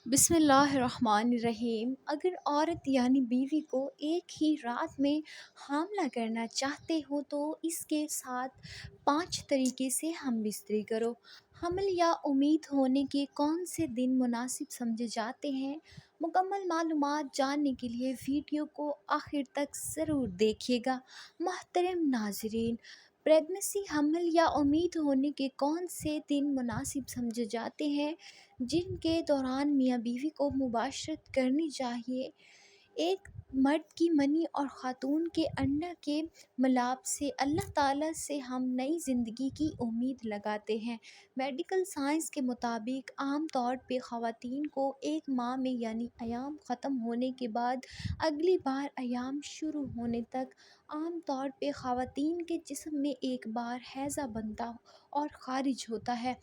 بسم اللہ الرحمن الرحیم۔ اگر عورت یعنی بیوی کو ایک ہی رات میں حاملہ کرنا چاہتے ہو تو اس کے ساتھ 5 طریقے سے ہم بستری کرو۔ حمل یا امید ہونے کے کون سے دن مناسب سمجھے جاتے ہیں؟ مکمل معلومات جاننے کے لیے ویڈیو کو آخر تک ضرور دیکھیے گا۔ محترم ناظرین، پریگنسی حمل یا امید ہونے کے کون سے دن مناسب سمجھے جاتے ہیں جن کے دوران میاں بیوی کو مباشرت کرنی چاہیے؟ ایک مرد کی منی اور خاتون کے انڈا کے ملاپ سے اللہ تعالیٰ سے ہم نئی زندگی کی امید لگاتے ہیں۔ میڈیکل سائنس کے مطابق عام طور پہ خواتین کو ایک ماہ میں یعنی ایام ختم ہونے کے بعد اگلی بار ایام شروع ہونے تک عام طور پہ خواتین کے جسم میں ایک بار حیضہ بنتا اور خارج ہوتا ہے۔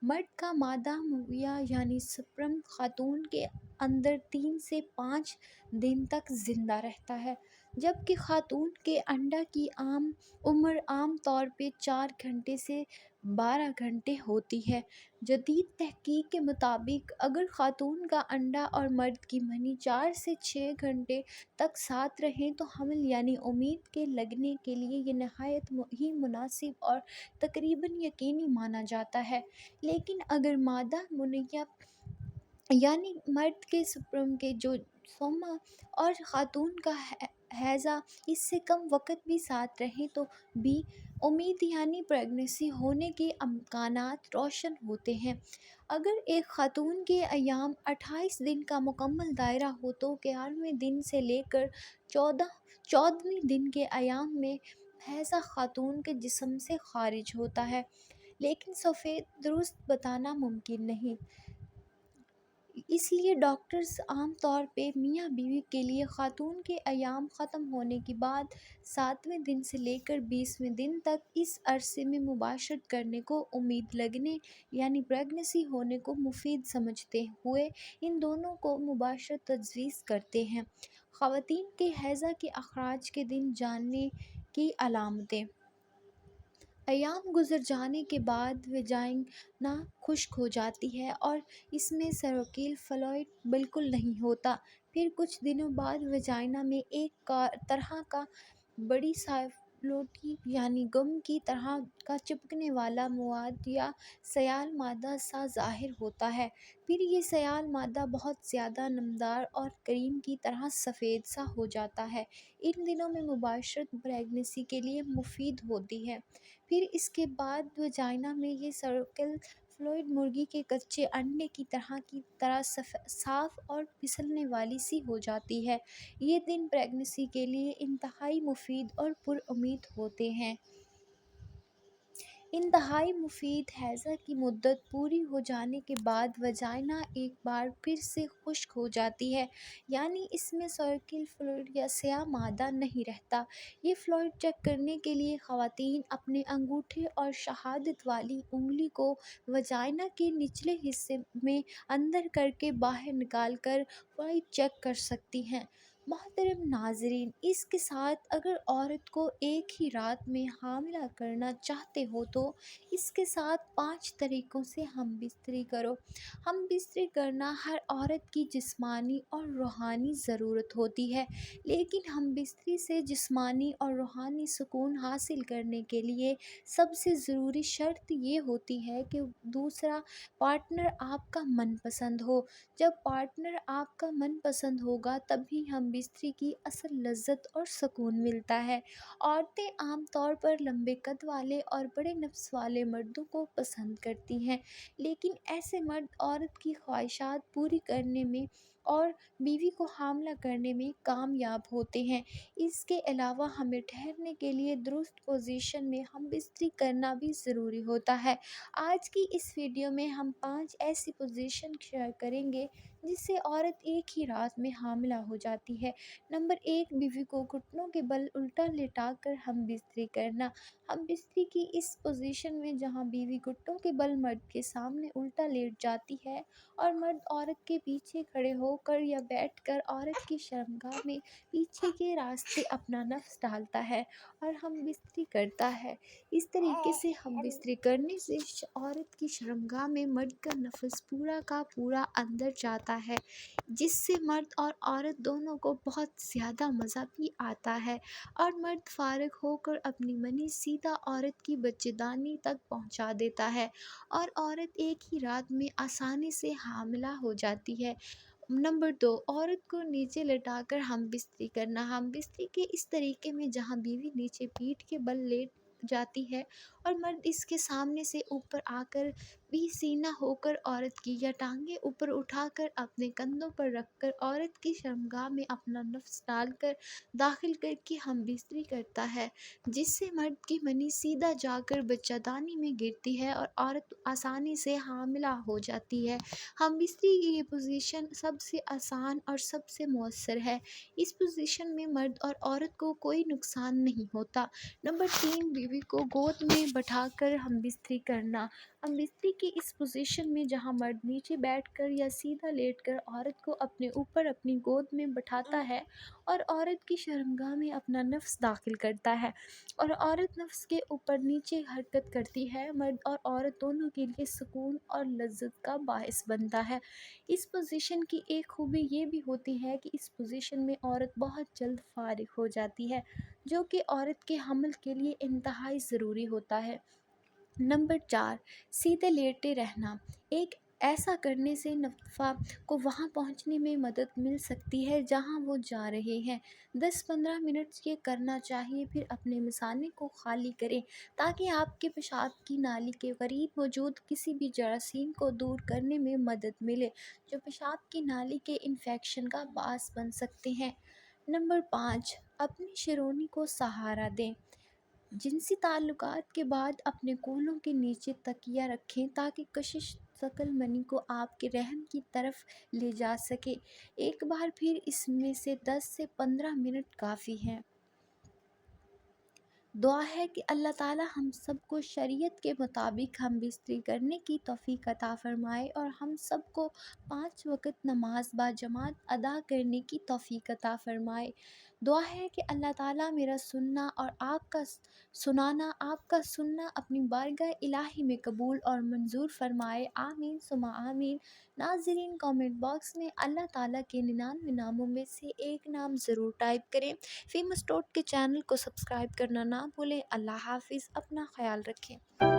مرد کا مادہ مہیا یعنی سپرم خاتون کے اندر 3 سے 5 دن تک زندہ رہتا ہے، جبکہ خاتون کے انڈا کی عمر عام طور پہ 4 گھنٹے سے 12 گھنٹے ہوتی ہے۔ جدید تحقیق کے مطابق اگر خاتون کا انڈا اور مرد کی منی 4 سے 6 گھنٹے تک ساتھ رہیں تو حمل یعنی امید کے لگنے کے لیے یہ نہایت ہی مناسب اور تقریباً یقینی مانا جاتا ہے۔ لیکن اگر مادہ منیہ یعنی مرد کے سپرم کے جو سوما اور خاتون کا حیضہ اس سے کم وقت بھی ساتھ رہیں تو بھی امید یعنی پریگنسی ہونے کے امکانات روشن ہوتے ہیں۔ اگر ایک خاتون کے ایام 28 دن کا مکمل دائرہ ہو تو 11ویں دن سے لے کر 14ویں دن کے ایام میں حیضہ خاتون کے جسم سے خارج ہوتا ہے، لیکن سفید درست بتانا ممکن نہیں۔ اس لیے ڈاکٹرز عام طور پہ میاں بیوی کے لیے خاتون کے ایام ختم ہونے کے بعد 7ویں دن سے لے کر 20ویں دن تک اس عرصے میں مباشرت کرنے کو امید لگنے یعنی پریگنسی ہونے کو مفید سمجھتے ہوئے ان دونوں کو مباشرت تجویز کرتے ہیں۔ خواتین کے حیضہ کے اخراج کے دن جاننے کی علامتیں۔ ایام گزر جانے کے بعد ویجائنا خشک ہو جاتی ہے اور اس میں سیروکیل فلوئڈ بالکل نہیں ہوتا۔ پھر کچھ دنوں بعد ویجائنا میں ایک طرح کا بڑی سیفالوٹی یعنی گم کی طرح کا چپکنے والا مواد یا سیال مادہ سا ظاہر ہوتا ہے۔ پھر یہ سیال مادہ بہت زیادہ نمدار اور کریم کی طرح سفید سا ہو جاتا ہے۔ ان دنوں میں مباشرت پریگنسی کے لیے مفید ہوتی ہے۔ پھر اس کے بعد ویجائنا میں یہ سیروکیل فلوئڈ مرغی کے کچے انڈے کی طرح صاف اور پھسلنے والی سی ہو جاتی ہے۔ یہ دن پریگنسی کے لیے انتہائی مفید اور پر امید ہوتے ہیں۔ انتہائی مفید حیضہ کی مدت پوری ہو جانے کے بعد ویجائنا ایک بار پھر سے خشک ہو جاتی ہے، یعنی اس میں سیروکیل فلوئڈ یا سیاہ مادہ نہیں رہتا۔ یہ فلوئڈ چیک کرنے کے لیے خواتین اپنے انگوٹھے اور شہادت والی انگلی کو ویجائنا کے نچلے حصے میں اندر کر کے باہر نکال کر فلوئڈ چیک کر سکتی ہیں۔ محترم ناظرین، اس کے ساتھ اگر عورت کو ایک ہی رات میں حاملہ کرنا چاہتے ہو تو اس کے ساتھ 5 طریقوں سے ہم بستری کرو۔ ہم بستری کرنا ہر عورت کی جسمانی اور روحانی ضرورت ہوتی ہے، لیکن ہم بستری سے جسمانی اور روحانی سکون حاصل کرنے کے لیے سب سے ضروری شرط یہ ہوتی ہے کہ دوسرا پارٹنر آپ کا من پسند ہو۔ جب پارٹنر آپ کا من پسند ہوگا تبھی ہم بستری کی اصل لذت اور سکون ملتا ہے۔ عورتیں عام طور پر لمبے قد والے اور بڑے نفس والے مردوں کو پسند کرتی ہیں، لیکن ایسے مرد عورت کی خواہشات پوری کرنے میں اور بیوی کو حاملہ کرنے میں کامیاب ہوتے ہیں۔ اس کے علاوہ ہمیں ٹھہرنے کے لیے درست پوزیشن میں ہم بستری کرنا بھی ضروری ہوتا ہے۔ آج کی اس ویڈیو میں ہم 5 ایسی پوزیشن شیئر کریں گے جس سے عورت ایک ہی رات میں حاملہ ہو جاتی ہے۔ نمبر 1، بیوی کو گھٹنوں کے بل الٹا لٹا کر ہم بستری کرنا۔ ہم بستری کی اس پوزیشن میں جہاں بیوی گھٹنوں کے بل مرد کے سامنے الٹا لیٹ جاتی ہے اور مرد عورت کے پیچھے کھڑے ہو کر یا بیٹھ کر عورت کی شرمگاہ میں پیچھے کے راستے اپنا نفس ڈالتا ہے اور ہم بستری کرتا ہے۔ اس طریقے سے ہم بستری کرنے سے عورت کی شرمگاہ میں مرد کا نفس پورا کا پورا اندر جاتا ہے، جس سے مرد اور عورت دونوں کو بہت زیادہ مزہ بھی آتا ہے، اور مرد فارغ ہو کر اپنی منی سیدھا عورت کی بچے دانی تک پہنچا دیتا ہے، اور عورت ایک ہی رات میں آسانی سے حاملہ ہو جاتی ہے۔ نمبر 2، عورت کو نیچے لٹا کر ہم بستری کرنا۔ ہم بستری کے اس طریقے میں جہاں بیوی نیچے پیٹھ کے بل لیٹ جاتی ہے اور مرد اس کے سامنے سے اوپر آ کر بھی سینہ ہو کر عورت کی یا ٹانگیں اوپر اٹھا کر اپنے کندھوں پر رکھ کر عورت کی شرمگاہ میں اپنا نفس ڈال کر داخل کر کے ہم بستری کرتا ہے، جس سے مرد کی منی سیدھا جا کر بچہ دانی میں گرتی ہے اور عورت آسانی سے حاملہ ہو جاتی ہے۔ ہم بستری کی یہ پوزیشن سب سے آسان اور سب سے مؤثر ہے۔ اس پوزیشن میں مرد اور عورت کو کوئی نقصان نہیں ہوتا۔ نمبر 3، بیوی کو گود میں بٹھا کر ہم بستری کرنا۔ ہم بستری کی اس پوزیشن میں جہاں مرد نیچے بیٹھ کر یا سیدھا لیٹ کر عورت کو اپنے اوپر اپنی گود میں بٹھاتا ہے اور عورت کی شرمگاہ میں اپنا نفس داخل کرتا ہے، اور عورت نفس کے اوپر نیچے حرکت کرتی ہے، مرد اور عورت دونوں کے لیے سکون اور لذت کا باعث بنتا ہے۔ اس پوزیشن کی ایک خوبی یہ بھی ہوتی ہے کہ اس پوزیشن میں عورت بہت جلد فارغ ہو جاتی ہے، جو کہ عورت کے حمل کے لیے انتہائی ضروری ہوتا ہے۔ نمبر 4، سیدھے لیٹے رہنا۔ ایک ایسا کرنے سے نفسہ کو وہاں پہنچنے میں مدد مل سکتی ہے جہاں وہ جا رہے ہیں۔ 10-15 منٹ یہ کرنا چاہیے، پھر اپنے مثانے کو خالی کریں تاکہ آپ کے پیشاب کی نالی کے قریب موجود کسی بھی جراثیم کو دور کرنے میں مدد ملے جو پیشاب کی نالی کے انفیکشن کا باعث بن سکتے ہیں۔ نمبر 5، اپنی شیرونی کو سہارا دیں۔ جنسی تعلقات کے بعد اپنے کولوں کے نیچے تکیہ رکھیں تاکہ کشش ثقل منی کو آپ کے رحم کی طرف لے جا سکے۔ ایک بار پھر اس میں سے 10 سے 15 منٹ کافی ہیں۔ دعا ہے کہ اللہ تعالی ہم سب کو شریعت کے مطابق ہم بستری کرنے کی توفیق عطا فرمائے اور ہم سب کو 5 وقت نماز باجماعت ادا کرنے کی توفیق عطا فرمائے۔ دعا ہے کہ اللہ تعالی میرا سننا اور آپ کا سننا اپنی بارگاہ الہی میں قبول اور منظور فرمائے، آمین ثم آمین۔ ناظرین، کامنٹ باکس میں اللہ تعالیٰ کے 99 ناموں میں سے ایک نام ضرور ٹائپ کریں۔ فیمس ٹوٹ کے چینل کو سبسکرائب کرنا نہ بھولیں۔ اللہ حافظ، اپنا خیال رکھیں۔